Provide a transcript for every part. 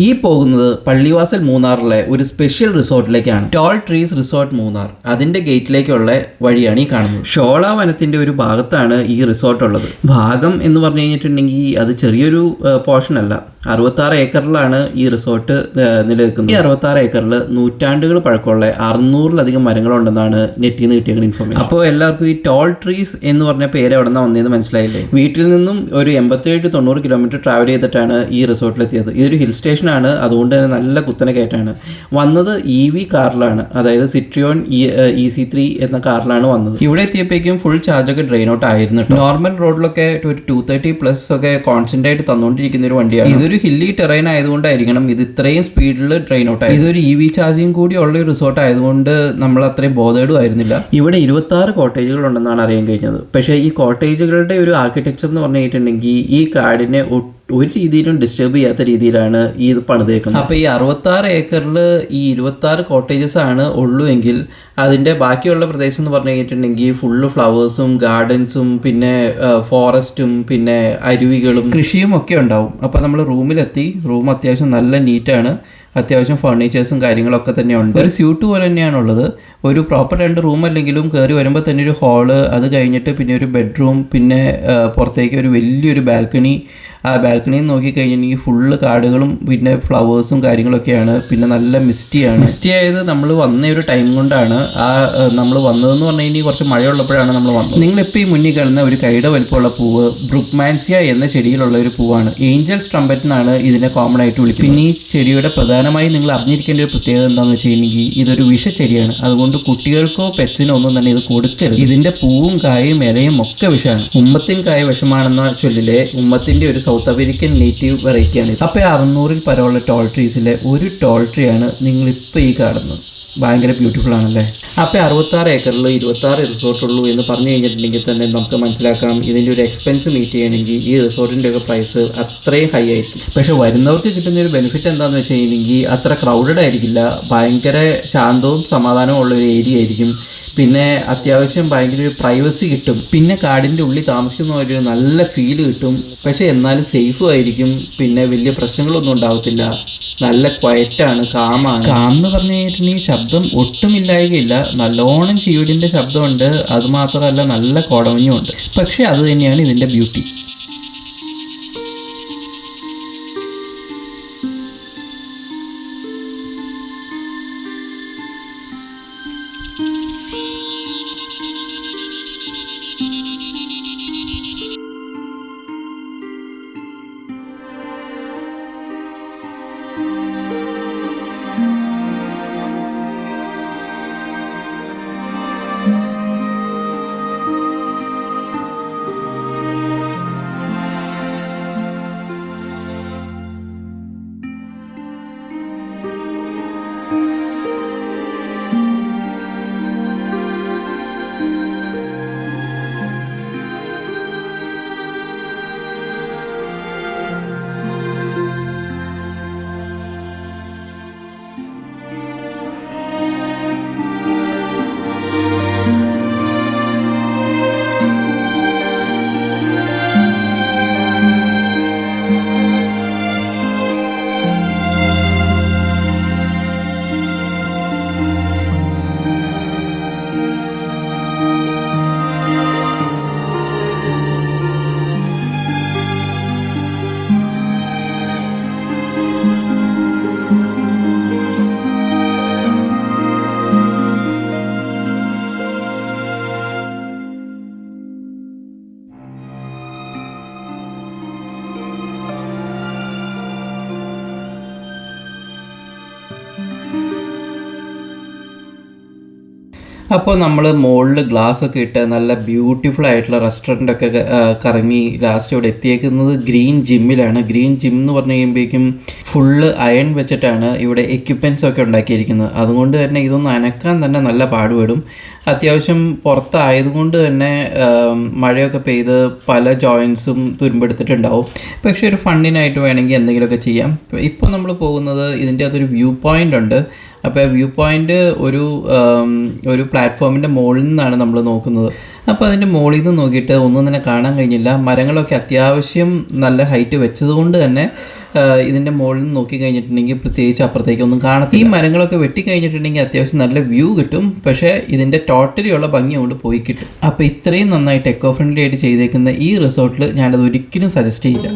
ഈ പോകുന്നത് പള്ളിവാസൽ മൂന്നാറിലെ ഒരു സ്പെഷ്യൽ റിസോർട്ടിലേക്കാണ്. Tall trees resort Munnar. അതിന്റെ ഗേറ്റിലേക്കുള്ള വഴിയാണ് ഈ കാണുന്നത്. ഷോള വനത്തിന്റെ ഒരു ഭാഗത്താണ് ഈ റിസോർട്ട് ഉള്ളത്. ഭാഗം എന്ന് പറഞ്ഞു കഴിഞ്ഞിട്ടുണ്ടെങ്കിൽ അത് ചെറിയൊരു പോർഷൻ അല്ല. 66 ഏക്കറിലാണ് ഈ റിസോർട്ട് നിലനിൽക്കുന്നത്. ഈ 66 ഏക്കറിൽ നൂറ്റാണ്ടുകൾ പഴക്കമുള്ള 600-ലധികം മരങ്ങളുണ്ടെന്നാണ് നെറ്റിൽ നിന്ന് കിട്ടിയ ഇൻഫർമേഷൻ. അപ്പോൾ എല്ലാവർക്കും ഈ ടോൾ ട്രീസ് എന്ന് പറഞ്ഞ പേര് എവിടെ നിന്നാണ് വന്നതെന്ന് മനസ്സിലായില്ലേ? വീട്ടിൽ നിന്നും ഒരു 87-90 കിലോമീറ്റർ ട്രാവൽ ചെയ്തിട്ടാണ് ഈ റിസോർട്ടിലെത്തിയത്. ഇതൊരു ഹിൽ സ്റ്റേഷനാണ്, അതുകൊണ്ട് തന്നെ നല്ല കുത്തനെ കയറ്റാണ്. വന്നത് EV കാറിലാണ്, അതായത് സിട്രിയോൺ EC3 എന്ന കാറിലാണ് വന്നത്. ഇവിടെ എത്തിയപ്പോഴേക്കും ഫുൾ ചാർജൊക്കെ ഡ്രെയിൻ ഔട്ട് ആയിരുന്നു. നോർമൽ റോഡിലൊക്കെ ഒരു 230+ ഒക്കെ കോൺസ്റ്റന്റ് ആയിട്ട് തന്നുകൊണ്ടിരിക്കുന്ന ഒരു വണ്ടിയാണ്. ഇതൊരു ഹില്ലി ടെറൈൻ ആയതുകൊണ്ടായിരിക്കണം ഇത് ഇത്രയും സ്പീഡിൽ ഡ്രെയിൻ ഔട്ട് ആയത്. ഇതൊരു EV ചാർജിങ് കൂടി ഉള്ള ഒരു റിസോർട്ട് ആയതുകൊണ്ട് നമ്മൾ അത്രയും ബോധേഡും ആയിരുന്നില്ല. ഇവിടെ 26 കോട്ടേജുകൾ ഉണ്ടെന്നാണ് അറിയാൻ കഴിഞ്ഞത്. പക്ഷേ ഈ കോട്ടേജുകളുടെ ഒരു ആർക്കിടെക്ചർ എന്ന് പറഞ്ഞു കഴിഞ്ഞിട്ടുണ്ടെങ്കിൽ ഈ കാടിനെ ഒരു രീതിയിലും ഡിസ്റ്റർബ് ചെയ്യാത്ത രീതിയിലാണ് ഈ ഇത് പണിതേക്കുന്നത്. അപ്പോൾ ഈ 66 ഏക്കറിൽ ഈ 26 കോട്ടേജസ് ആണ് ഉള്ളുവെങ്കിൽ അതിൻ്റെ ബാക്കിയുള്ള പ്രദേശം എന്ന് പറഞ്ഞു കഴിഞ്ഞിട്ടുണ്ടെങ്കിൽ ഫുള്ള് ഫ്ലവേഴ്സും ഗാർഡൻസും പിന്നെ ഫോറസ്റ്റും പിന്നെ അരുവികളും കൃഷിയും ഒക്കെ ഉണ്ടാവും. അപ്പോൾ നമ്മൾ റൂമിലെത്തി. റൂം അത്യാവശ്യം നല്ല നീറ്റാണ്. അത്യാവശ്യം ഫർണിച്ചേഴ്സും കാര്യങ്ങളൊക്കെ തന്നെയുണ്ട്. ഒരു സ്യൂട്ട് പോലെ തന്നെയാണുള്ളത്. ഒരു പ്രോപ്പർ 2 റൂം അല്ലെങ്കിലും കയറി വരുമ്പോൾ തന്നെ ഒരു ഹാള്, അത് കഴിഞ്ഞിട്ട് പിന്നെ ഒരു ബെഡ്റൂം, പിന്നെ പുറത്തേക്ക് ഒരു വലിയൊരു ബാൽക്കണി. ആ ബാൽക്കണിയിൽ നോക്കിക്കഴിഞ്ഞിട്ടുണ്ടെങ്കിൽ ഫുള്ള് കാടുകളും പിന്നെ ഫ്ലവേഴ്സും കാര്യങ്ങളൊക്കെയാണ്. പിന്നെ നല്ല മിസ്റ്റിയാണ്. മിസ്റ്റി ആയത് നമ്മൾ വന്ന ഒരു ടൈം കൊണ്ടാണ്. നമ്മൾ വന്നതെന്ന് പറഞ്ഞു കഴിഞ്ഞാൽ കുറച്ച് മഴയുള്ളപ്പോഴാണ് നമ്മൾ വന്നത്. നിങ്ങളിപ്പോൾ ഈ മുന്നിൽ കാണുന്ന ഒരു കൈയുടെ വലിപ്പമുള്ള പൂവ് ബ്രുക്മാൻസിയ എന്ന ചെടിയിലുള്ള ഒരു പൂവാണ്. ഏഞ്ചൽസ് ട്രംപറ്റ് എന്നാണ് ഇതിനെ കോമൺ ആയിട്ട് വിളിക്കുന്നത്. പിന്നെ ഈ ചെടിയുടെ പ്രധാനമായും നിങ്ങൾ അറിഞ്ഞിരിക്കേണ്ട ഒരു പ്രത്യേകത എന്താണെന്ന് വെച്ചിട്ടുണ്ടെങ്കിൽ ഇതൊരു വിഷച്ചെടിയാണ്. അതുകൊണ്ട് കുട്ടികൾക്കോ പെറ്റ്സിനോ ഒന്നും തന്നെ ഇത് കൊടുക്കരുത്. ഇതിന്റെ പൂവും കായും ഇലയും ഒക്കെ വിഷമാണ്. ഉമ്മത്തിൻ കായ വിഷമാണെന്ന ചൊല്ലിലെ ഉമ്മത്തിന്റെ ഒരു സൗത്ത് അമേരിക്കൻ നേറ്റീവ് വെറൈറ്റിയാണ് ഇത്. അപ്പോൾ 600-ൽ പരമുള്ള ടോൾ ട്രീസിലെ ഒരു ടോൾ ട്രീ ആണ് നിങ്ങളിപ്പോൾ ഈ കാണുന്നത്. ഭയങ്കര ബ്യൂട്ടിഫുൾ ആണല്ലേ? അപ്പോൾ 66 ഏക്കറിൽ 26 റിസോർട്ടുള്ളൂ എന്ന് പറഞ്ഞു കഴിഞ്ഞിട്ടുണ്ടെങ്കിൽ തന്നെ നമുക്ക് മനസ്സിലാക്കാം ഇതിൻ്റെ ഒരു എക്സ്പെൻസ് മീറ്റ് ചെയ്യണമെങ്കിൽ ഈ റിസോർട്ടിൻ്റെ ഒക്കെ പ്രൈസ് അത്രയും ഹൈ ആയിരിക്കും. പക്ഷേ വരുന്നവർക്ക് കിട്ടുന്ന ഒരു ബെനിഫിറ്റ് എന്താണെന്ന് വെച്ച് കഴിഞ്ഞിട്ടുണ്ടെങ്കിൽ അത്ര ക്രൗഡഡ് ആയിരിക്കില്ല. ഭയങ്കര ശാന്തവും സമാധാനവും ഉള്ള ഒരു ഏരിയ ആയിരിക്കും. പിന്നെ അത്യാവശ്യം ഭയങ്കര ഒരു പ്രൈവസി കിട്ടും. പിന്നെ കാടിൻ്റെ ഉള്ളിൽ താമസിക്കുന്ന ഒരു നല്ല ഫീല് കിട്ടും. പക്ഷേ എന്നാലും സേഫും ആയിരിക്കും. പിന്നെ വലിയ പ്രശ്നങ്ങളൊന്നും ഉണ്ടാവത്തില്ല. നല്ല ക്വയറ്റാണ്, കാമാണ്. കാം എന്ന് പറഞ്ഞു കഴിഞ്ഞിട്ടുണ്ടെങ്കിൽ ശബ്ദം ഒട്ടും ഇല്ലായകയില്ല. നല്ലോണം ചീവിടിൻ്റെ ശബ്ദമുണ്ട്. അതുമാത്രമല്ല നല്ല കോടമഞ്ഞുമുണ്ട്. പക്ഷേ അത് തന്നെയാണ് ഇതിൻ്റെ ബ്യൂട്ടി. അപ്പോൾ നമ്മൾ മുകളിൽ ഗ്ലാസ്സൊക്കെ ഇട്ട് നല്ല ബ്യൂട്ടിഫുൾ ആയിട്ടുള്ള റെസ്റ്റോറൻറ്റൊക്കെ കറങ്ങി ലാസ്റ്റ് ഇവിടെ എത്തിയേക്കുന്നത് ഗ്രീൻ ജിമ്മിലാണ്. ഗ്രീൻ ജിം എന്ന് പറഞ്ഞു കഴിയുമ്പോഴേക്കും ഫുള്ള് അയൺ വെച്ചിട്ടാണ് ഇവിടെ എക്യുപ്മെൻറ്റ്സ് ഒക്കെ ഉണ്ടാക്കിയിരിക്കുന്നത്. അതുകൊണ്ട് തന്നെ ഇതൊന്ന് അനക്കാൻ തന്നെ നല്ല പാടുപെടും. അത്യാവശ്യം പുറത്തായതുകൊണ്ട് തന്നെ മഴയൊക്കെ പെയ്ത് പല ജോയിൻസും തുരുമ്പെടുത്തിട്ടുണ്ടാവും. പക്ഷേ ഒരു ഫണ്ടിനായിട്ട് വേണമെങ്കിൽ എന്തെങ്കിലുമൊക്കെ ചെയ്യാം. ഇപ്പോൾ നമ്മൾ പോകുന്നത് ഇതിൻ്റെ അകത്തൊരു വ്യൂ പോയിൻ്റ് ഉണ്ട്. അപ്പോൾ വ്യൂ പോയിൻ്റ് ഒരു പ്ലാറ്റ്ഫോമിൻ്റെ മുകളിൽ നിന്നാണ് നമ്മൾ നോക്കുന്നത്. അപ്പോൾ അതിൻ്റെ മുകളിൽ നിന്ന് നോക്കിയിട്ട് ഒന്നും തന്നെ കാണാൻ കഴിഞ്ഞില്ല. മരങ്ങളൊക്കെ അത്യാവശ്യം നല്ല ഹൈറ്റ് വെച്ചതുകൊണ്ട് തന്നെ ഇതിൻ്റെ മുകളിൽ നിന്ന് നോക്കി കഴിഞ്ഞിട്ടുണ്ടെങ്കിൽ പ്രത്യേകിച്ച് അപ്പുറത്തേക്കൊന്നും കാണത്തില്ല. ഈ മരങ്ങളൊക്കെ വെട്ടിക്കഴിഞ്ഞിട്ടുണ്ടെങ്കിൽ അത്യാവശ്യം നല്ല വ്യൂ കിട്ടും, പക്ഷേ ഇതിൻ്റെ ടോട്ടലിയുള്ള ഭംഗി കൊണ്ട് പോയി കിട്ടും. അപ്പോൾ ഇത്രയും നന്നായിട്ട് എക്കോ ഫ്രണ്ട്ലി ആയിട്ട് ചെയ്തേക്കുന്ന ഈ റിസോർട്ടിൽ ഞാനത് ഒരിക്കലും സജസ്റ്റ് ചെയ്യില്ല.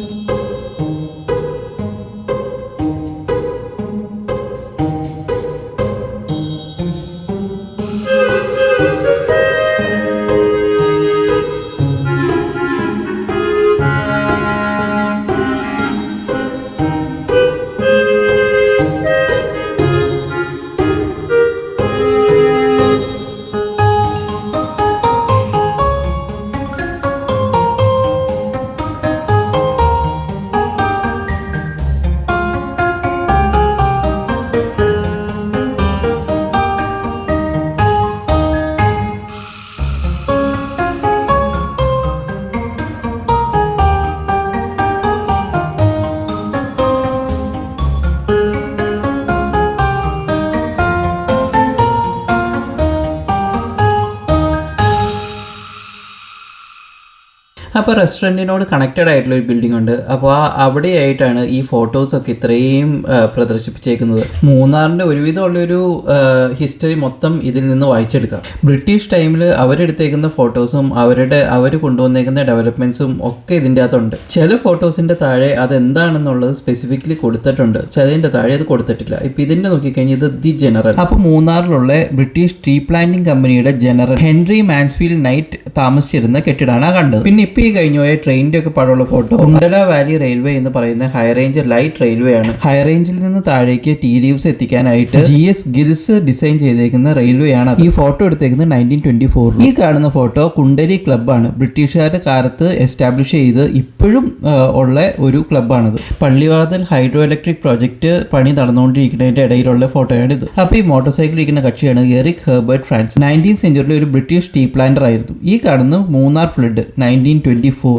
അപ്പോൾ റെസ്റ്റോറൻറ്റിനോട് കണക്റ്റഡ് ആയിട്ടുള്ള ഒരു ബിൽഡിംഗ് ഉണ്ട്. അപ്പോൾ അവിടെയായിട്ടാണ് ഈ ഫോട്ടോസൊക്കെ ഇത്രയും പ്രദർശിപ്പിച്ചേക്കുന്നത്. മൂന്നാറിൻ്റെ ഒരുവിധമുള്ളൊരു ഹിസ്റ്ററി മൊത്തം ഇതിൽ നിന്ന് വായിച്ചെടുക്കാം. ബ്രിട്ടീഷ് ടൈമിൽ അവരെടുത്തേക്കുന്ന ഫോട്ടോസും അവർ കൊണ്ടുവന്നേക്കുന്ന ഡെവലപ്മെൻറ്റ്സും ഒക്കെ ഇതിൻ്റെ അകത്തുണ്ട്. ചില ഫോട്ടോസിൻ്റെ താഴെ അതെന്താണെന്നുള്ളത് സ്പെസിഫിക്കലി കൊടുത്തിട്ടുണ്ട്, ചിലതിൻ്റെ താഴെ അത് കൊടുത്തിട്ടില്ല. ഇപ്പം ഇതിൻ്റെ നോക്കിക്കഴിഞ്ഞാൽ ഇത് ദി ജനറൽ. അപ്പോൾ മൂന്നാറിലുള്ള ബ്രിട്ടീഷ് ട്രീ പ്ലാന്റിംഗ് കമ്പനിയുടെ ജനറൽ ഹെൻറി മാൻസ്ഫീൽഡ് നൈറ്റ് താമസിച്ചിരുന്ന കെട്ടിടമാണ് കണ്ടത്. പിന്നെ ഇപ്പോൾ ഈ കഴിഞ്ഞ പോയ ട്രെയിനിൻ്റെ ഒക്കെ പടമുള്ള ഫോട്ടോ കുണ്ടല വാലി റെയിൽവേ എന്ന് പറയുന്ന ഹൈ റേഞ്ച് ലൈറ്റ് റെയിൽവേ ആണ്. ഹൈ റേഞ്ചിൽ നിന്ന് താഴേക്ക് ടീ ലീവ്സ് എത്തിക്കാനായിട്ട് GS ഗിൽസ് ഡിസൈൻ ചെയ്തേക്കുന്ന റെയിൽവേ ആണ്. ഈ ഫോട്ടോ എടുത്തേക്കുന്നത് 1924. ഈ കാണുന്ന ഫോട്ടോ കുണ്ടലി ക്ലബ്ബാണ്. ബ്രിട്ടീഷുകാരുടെ കാലത്ത് എസ്റ്റാബ്ലിഷ് ചെയ്ത് ഇപ്പോഴും ഉള്ള ഒരു ക്ലബ്ബാണിത്. പള്ളിവാതൽ ഹൈഡ്രോ ഇലക്ട്രിക് പ്രോജക്റ്റ് പണി നടന്നുകൊണ്ടിരിക്കുന്നതിന്റെ ഇടയിലുള്ള ഫോട്ടോയാണിത്. അപ്പോൾ ഈ മോട്ടോർ സൈക്കിൾ ഇരിക്കുന്ന കക്ഷിയാണ് എറിക് ഹെർബർട്ട് ഫ്രാൻസിസ്. 19th സെഞ്ചുറിയിലെ ഒരു ബ്രിട്ടീഷ് ടീ പ്ലാന്റർ ആയിരുന്നു. ഈ കാണുന്ന മൂന്നാർ ഫ്ലഡ് 1924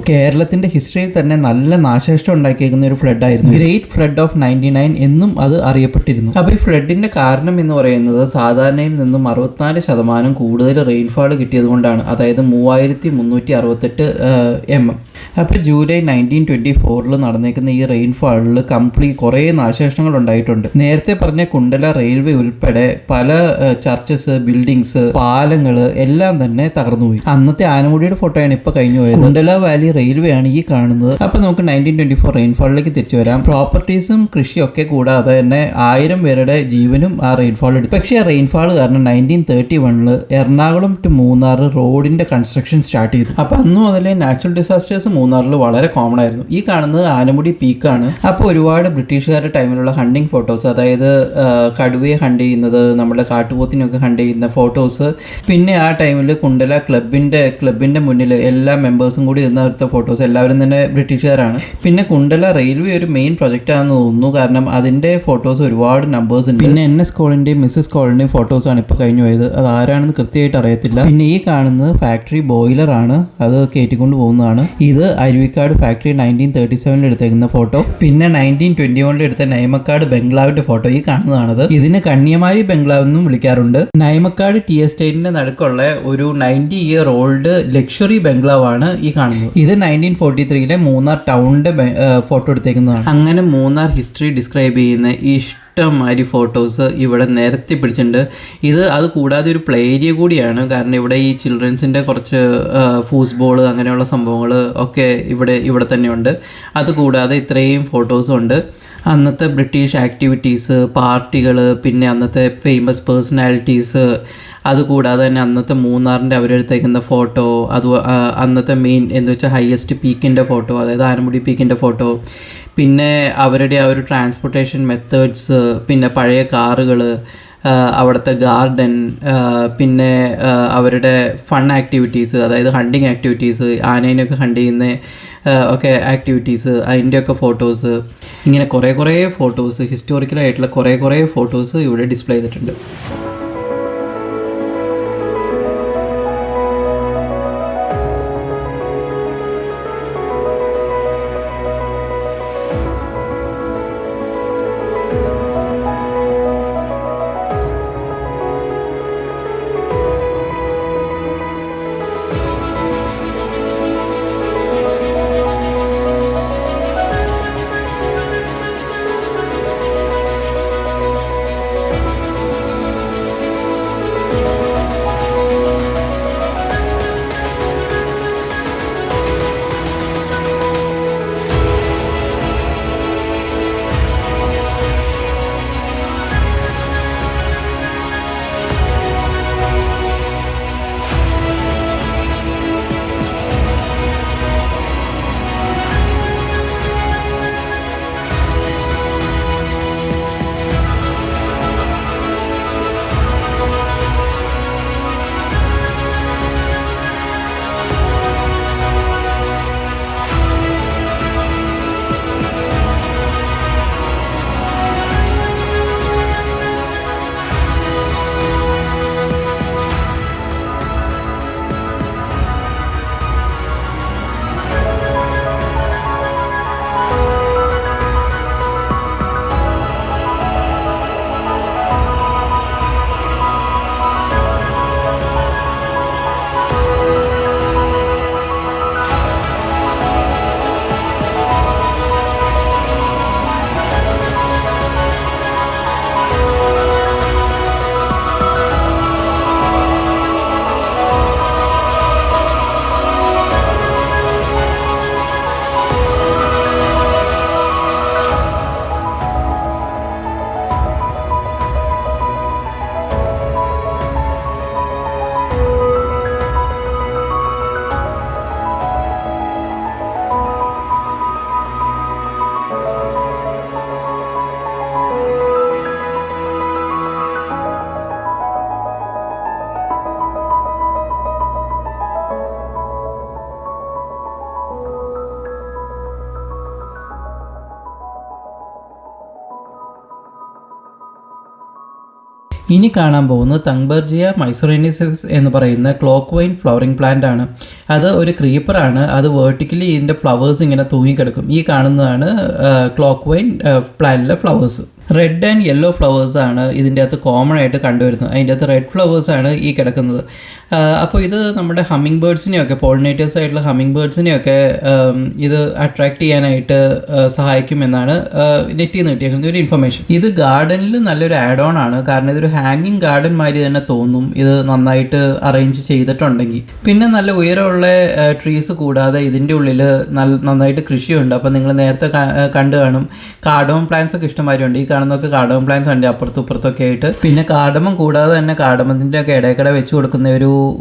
കേരളത്തിന്റെ ഹിസ്റ്ററിയിൽ തന്നെ നല്ല നാശനഷ്ടം ഉണ്ടാക്കിയേക്കുന്ന ഒരു ഫ്ലഡ് ആയിരുന്നു. ഗ്രേറ്റ് ഫ്ലഡ് ഓഫ് 99 എന്നും അത് അറിയപ്പെട്ടിരുന്നു. അപ്പോൾ ഈ ഫ്ലഡിന്റെ കാരണം എന്ന് പറയുന്നത് സാധാരണയിൽ നിന്നും 64% കൂടുതൽ റെയിൻഫാൾ കിട്ടിയതുകൊണ്ടാണ്. അതായത് 3368 mm. അപ്പോൾ ജൂലൈ 1924 നടന്നേക്കുന്ന ഈ റെയിൻഫാളിൽ കുറേ നാശനഷ്ടങ്ങൾ ഉണ്ടായിട്ടുണ്ട്. നേരത്തെ പറഞ്ഞ കുണ്ടല റെയിൽവേ ഉൾപ്പെടെ പല ചർച്ചസ്, ബിൽഡിങ്സ്, പാലങ്ങൾ എല്ലാം തന്നെ തകർന്നുപോയി. അന്നത്തെ ആനമുടിയുടെ ഫോട്ടോയാണ് ഇപ്പോൾ കഴിഞ്ഞു പോയത്. കുണ്ടല വാലി റെയിൽവേ ആണ് ഈ കാണുന്നത്. അപ്പോൾ നമുക്ക് 1924 റെയിൻഫാളിലേക്ക് തിരിച്ചു വരാം. പ്രോപ്പർട്ടീസും കൃഷിയൊക്കെ കൂടാതെ തന്നെ 1000 പേരുടെ ജീവനും ആ റെയിൻഫാൾ എടുത്തു. പക്ഷേ ആ റെയിൻഫാൾ കാരണം 1931 എറണാകുളം ടു മൂന്നാർ റോഡിന്റെ കൺസ്ട്രക്ഷൻ സ്റ്റാർട്ട് ചെയ്തു. അപ്പോൾ അന്ന് മുതലേ നാച്ചുറൽ ഡിസാസ്റ്റേഴ്സ് മൂന്നാറിൽ വളരെ കോമൺ ആയിരുന്നു. ഈ കാണുന്നത് ആനമുടി പീക്കാണ്. അപ്പോൾ ഒരുപാട് ബ്രിട്ടീഷുകാരുടെ ടൈമിലുള്ള ഹണ്ടിങ് ഫോട്ടോസ്, അതായത് കടുവയെ ഹണ്ട് ചെയ്യുന്നത്, നമ്മുടെ കാട്ടുപോത്തിനൊക്കെ ഹണ്ട് ചെയ്യുന്ന ഫോട്ടോസ്, പിന്നെ ആ ടൈമിൽ കുണ്ടല ക്ലബിന്റെ മുന്നിൽ എല്ലാ മെമ്പേഴ്സും കൂടി ഇരുന്ന ഫോട്ടോസ്, എല്ലാവരും തന്നെ ബ്രിട്ടീഷുകാരാണ്. പിന്നെ കുണ്ടല റെയിൽവേ ഒരു മെയിൻ പ്രൊജക്റ്റ് ആണെന്ന് തോന്നുന്നു, കാരണം അതിന്റെ ഫോട്ടോസ് ഒരുപാട് നമ്പേഴ്സ് ഉണ്ട്. പിന്നെ NS കോളിന്റെയും മിസ്സസ് കോളിന്റെയും ഫോട്ടോസ് ആണ് ഇപ്പോൾ കഴിഞ്ഞു പോയത്. അത് ആരാണെന്ന് കൃത്യമായിട്ട് അറിയത്തില്ല. പിന്നെ ഈ കാണുന്നത് ഫാക്ടറി ബോയിലർ ആണ്, അത് കയറ്റിക്കൊണ്ട് പോകുന്നതാണ്. ഇത് അരുവിക്കാട് ഫാക്ടറി 1937 എടുത്തേക്കുന്ന ഫോട്ടോ. പിന്നെ 1921 എടുത്ത നൈമക്കാട് ബംഗ്ലാവിന്റെ ഫോട്ടോ ഈ കാണുന്നതാണത്. ഇതിന് കന്യാകുമാരി ബംഗ്ലാവ് എന്നും വിളിക്കാറുണ്ട്. നൈമക്കാട് ടീ എസ്റ്റേറ്റിന്റെ നടുക്കുള്ള ഒരു 90 year old ലക്ഷറി ബംഗ്ലാവ് ആണ് ഈ കാണുന്നത്. ഇത് 1943 മൂന്നാർ ടൗണിന്റെ ഫോട്ടോ എടുത്തേക്കുന്നതാണ്. അങ്ങനെ മൂന്നാർ ഹിസ്റ്ററി ഡിസ്ക്രൈബ് ചെയ്യുന്ന ഇഷ്ടംമാതിരി ഫോട്ടോസ് ഇവിടെ നിരത്തി പിടിച്ചിട്ടുണ്ട്. അത് കൂടാതെ ഒരു പ്ലേ ഏരിയ കൂടിയാണ്, കാരണം ഇവിടെ ഈ ചിൽഡ്രൻസിൻ്റെ കുറച്ച് ഫൂസ്ബോൾ അങ്ങനെയുള്ള സംഭവങ്ങൾ ഒക്കെ ഇവിടെ തന്നെയുണ്ട്. അതുകൂടാതെ ഇത്രയും ഫോട്ടോസും ഉണ്ട്. അന്നത്തെ ബ്രിട്ടീഷ് ആക്ടിവിറ്റീസ്, പാർട്ടികൾ, പിന്നെ അന്നത്തെ ഫേമസ് പേഴ്സണാലിറ്റീസ്, അതുകൂടാതെ തന്നെ അന്നത്തെ മൂന്നാറിൻ്റെ അവരെടുത്തേക്കുന്ന ഫോട്ടോ, അന്നത്തെ മെയിൻ എന്ന് വെച്ചാൽ ഹയസ്റ്റ് പീക്കിൻ്റെ ഫോട്ടോ, അതായത് ആനമുടി പീക്കിൻ്റെ ഫോട്ടോ, പിന്നെ അവരുടെ ആ ഒരു ട്രാൻസ്പോർട്ടേഷൻ മെത്തേഡ്സ്, പിന്നെ പഴയ കാറുകൾ, അവിടുത്തെ ഗാർഡൻ, പിന്നെ അവരുടെ ഫൺ ആക്ടിവിറ്റീസ്, അതായത് ഹണ്ടിങ് ആക്ടിവിറ്റീസ്, ആനേനെയൊക്കെ ഹണ്ട് ചെയ്യുന്ന ഒക്കെ ആക്ടിവിറ്റീസ്, അതിൻ്റെയൊക്കെ ഫോട്ടോസ്, ഇങ്ങനെ കുറേ ഫോട്ടോസ്, ഹിസ്റ്റോറിക്കലായിട്ടുള്ള കുറേ ഫോട്ടോസ് ഇവിടെ ഡിസ്പ്ലേ ചെയ്തിട്ടുണ്ട്. ഇനി കാണാൻ പോകുന്നത് തങ്ബർജിയ മൈസോറേനിയസിസ് എന്ന് പറയുന്ന ക്ലോക്ക് വൈൻ ഫ്ലവറിംഗ് പ്ലാന്റ് ആണ്. അത് ഒരു ക്രീപ്പറാണ്. അത് വേർട്ടിക്കലി ഇതിൻ്റെ ഫ്ലവേഴ്സ് ഇങ്ങനെ തൂങ്ങിക്കിടക്കും. ഈ കാണുന്നതാണ് ക്ലോക്ക് വൈൻ പ്ലാന്റിലെ ഫ്ലവേഴ്സ്. റെഡ് ആൻഡ് യെല്ലോ ഫ്ലവേഴ്സാണ് ഇതിൻ്റെ അകത്ത് കോമൺ ആയിട്ട് കണ്ടുവരുന്നത്. അതിൻ്റെ അകത്ത് റെഡ് ഫ്ലവേഴ്സാണ് ഈ കിടക്കുന്നത്. അപ്പോൾ ഇത് നമ്മുടെ ഹമ്മിങ് ബേർഡ്സിനെയൊക്കെ, പോളിനേറ്റേഴ്സ് ആയിട്ടുള്ള ഹമ്മിങ് ബേർഡ്സിനെയൊക്കെ ഇത് അട്രാക്റ്റ് ചെയ്യാനായിട്ട് സഹായിക്കുമെന്നാണ് നെറ്റിൽ നിന്ന് കിട്ടിയിരിക്കുന്നത് ഒരു ഇൻഫർമേഷൻ. ഇത് ഗാർഡനിൽ നല്ലൊരു ആഡ് ഓൺ ആണ്. കാരണം ഇതൊരു ഹാങ്ങിങ് ഗാർഡൻ മാതിരി തന്നെ തോന്നും ഇത് നന്നായിട്ട് അറേഞ്ച് ചെയ്തിട്ടുണ്ടെങ്കിൽ. പിന്നെ നല്ല ഉയരമുള്ള ട്രീസ് കൂടാതെ ഇതിൻ്റെ ഉള്ളിൽ നന്നായിട്ട് കൃഷിയുണ്ട്. അപ്പോൾ നിങ്ങൾ നേരത്തെ കണ്ടു കാണും കാർഡമം പ്ലാന്റ്സ് ഒക്കെ ഇഷ്ടംമാതിരി ഉണ്ട്. ഈ കാണുന്നതൊക്കെ കാർഡമം പ്ലാന്റ്സ് ഉണ്ട് അപ്പുറത്തും ഇപ്പുറത്തൊക്കെ ആയിട്ട്. പിന്നെ കാർഡമം കൂടാതെ തന്നെ കാർഡമത്തിൻ്റെ ഒക്കെ ഇടയ്ക്കിടെ വെച്ച് കൊടുക്കുന്ന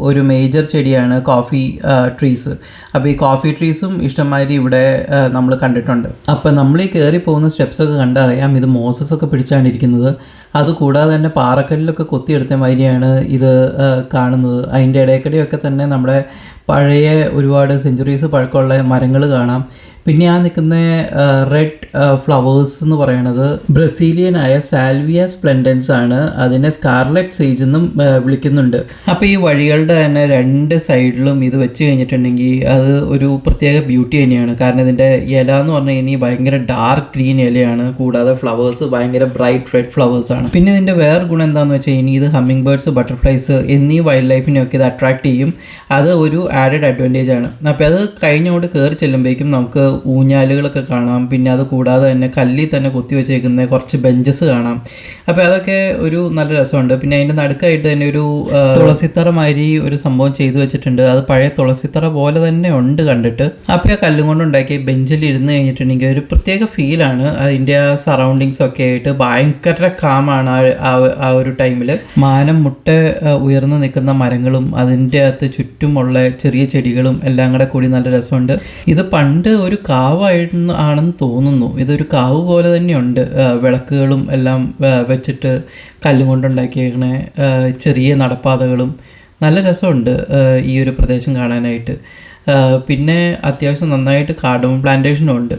ഒരു മേജർ ചെടിയാണ് കോഫി ട്രീസ്. അപ്പോൾ ഈ കോഫി ട്രീസും ഇഷ്ടംമാതിരി ഇവിടെ നമ്മൾ കണ്ടിട്ടുണ്ട്. അപ്പോൾ നമ്മൾ ഈ കയറി പോകുന്ന സ്റ്റെപ്സൊക്കെ കണ്ടറിയാം ഇത് മോസസ് ഒക്കെ പിടിച്ചാണ് ഇരിക്കുന്നത്. അതുകൂടാതെ തന്നെ പാറക്കല്ലിലൊക്കെ കൊത്തിയെടുത്ത മാതിരിയാണ് ഇത് കാണുന്നത്. അതിൻ്റെ ഇടയ്ക്കിടെയൊക്കെ തന്നെ നമ്മുടെ പഴയ ഒരുപാട് സെഞ്ചുറീസ് പഴക്കമുള്ള മരങ്ങൾ കാണാം. പിന്നെ ആ നിൽക്കുന്ന റെഡ് ഫ്ലവേഴ്സ് എന്ന് പറയണത് ബ്രസീലിയനായ സാൽവിയ സ്പ്ലെൻഡൻസ് ആണ്. അതിനെ സ്കാർലെറ്റ് സേജ് എന്നും വിളിക്കുന്നുണ്ട്. അപ്പോൾ ഈ വഴികളുടെ തന്നെ രണ്ട് സൈഡിലും ഇത് വെച്ച് കഴിഞ്ഞിട്ടുണ്ടെങ്കിൽ അത് ഒരു പ്രത്യേക ബ്യൂട്ടി തന്നെയാണ്. കാരണം ഇതിൻ്റെ ഇല എന്ന് പറഞ്ഞു കഴിഞ്ഞാൽ ഭയങ്കര ഡാർക്ക് ഗ്രീൻ ഇലയാണ്. കൂടാതെ ഫ്ലവേഴ്സ് ഭയങ്കര ബ്രൈറ്റ് റെഡ് ഫ്ലവേഴ്സ് ആണ്. പിന്നെ ഇതിൻ്റെ വേറെ ഗുണം എന്താണെന്ന് വെച്ച് കഴിഞ്ഞാൽ ഇത് ഹമ്മിങ് ബേർഡ്സ്, ബട്ടർഫ്ലൈസ് എന്നീ വൈൽഡ് ലൈഫിനെയൊക്കെ ഇത് അട്രാക്ട് ചെയ്യും. അത് ഒരു ആഡഡ് അഡ്വാൻറ്റേജ് ആണ്. അപ്പോൾ അത് കഴിഞ്ഞുകൊണ്ട് കയറി ചെല്ലുമ്പോഴേക്കും നമുക്ക് ഊഞ്ഞാലുകളൊക്കെ കാണാം. പിന്നെ അത് കൂടാതെ തന്നെ കല്ലിൽ തന്നെ കൊത്തി വെച്ചേക്കുന്ന കുറച്ച് ബെഞ്ചസ് കാണാം. അപ്പോൾ അതൊക്കെ ഒരു നല്ല രസമുണ്ട്. പിന്നെ അതിൻ്റെ നടുക്കായിട്ട് തന്നെ ഒരു തുളസിത്തറ മാതിരി ഒരു സംഭവം ചെയ്തു വെച്ചിട്ടുണ്ട്. അത് പഴയ തുളസിത്തറ പോലെ തന്നെ ഉണ്ട് കണ്ടിട്ട്. അപ്പോൾ ആ കല്ലും കൊണ്ടുണ്ടാക്കിയ ബെഞ്ചിൽ ഇരുന്ന് കഴിഞ്ഞിട്ടുണ്ടെങ്കിൽ ഒരു പ്രത്യേക ഫീലാണ്. അതിൻ്റെ ആ സറൗണ്ടിങ്സ് ഒക്കെ ആയിട്ട് ഭയങ്കര കാമാണ് ആ ഒരു ടൈമിൽ. മാനം മുട്ട ഉയർന്നു നിൽക്കുന്ന മരങ്ങളും അതിൻ്റെ അകത്ത് ചുറ്റുമുള്ള ചെറിയ ചെടികളും എല്ലാം കൂടെ കൂടി നല്ല രസമുണ്ട്. ഇത് പണ്ട് ഒരു ആണെന്ന് തോന്നുന്നു. ഇതൊരു കാവ് പോലെ തന്നെയുണ്ട്. വിളക്കുകളും എല്ലാം വെച്ചിട്ട് കല്ലും കൊണ്ടുണ്ടാക്കിയേക്കണ ചെറിയ നടപ്പാതകളും നല്ല രസമുണ്ട് ഈ ഒരു പ്രദേശം കാണാനായിട്ട്. പിന്നെ അത്യാവശ്യം നന്നായിട്ട് കാർഡമം പ്ലാന്റേഷനും ഉണ്ട്.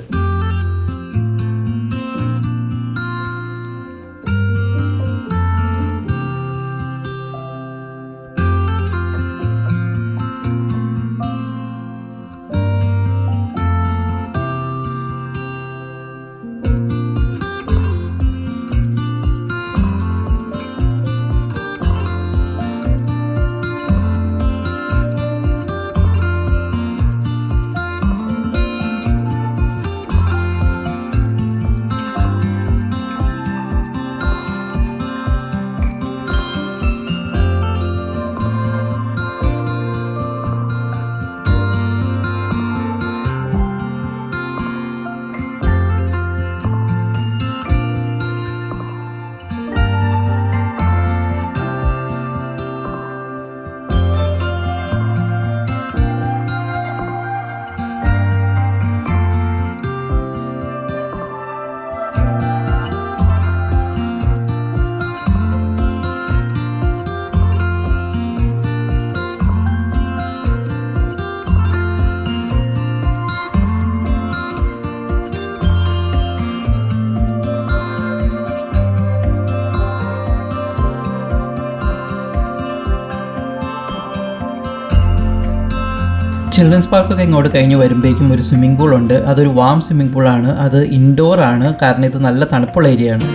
ചിൽഡ്രൻസ് പാർക്കൊക്കെ ഇങ്ങോട്ട് കഴിഞ്ഞ് വരുമ്പോഴേക്കും ഒരു സ്വിമ്മിംഗ് പൂൾ ഉണ്ട്. അതൊരു വാം സ്വിമ്മിംഗ് പൂളാണ്. അത് ഇൻഡോർ ആണ്. കാരണം ഇത് നല്ല തണുപ്പുള്ള ഏരിയ ആണ്.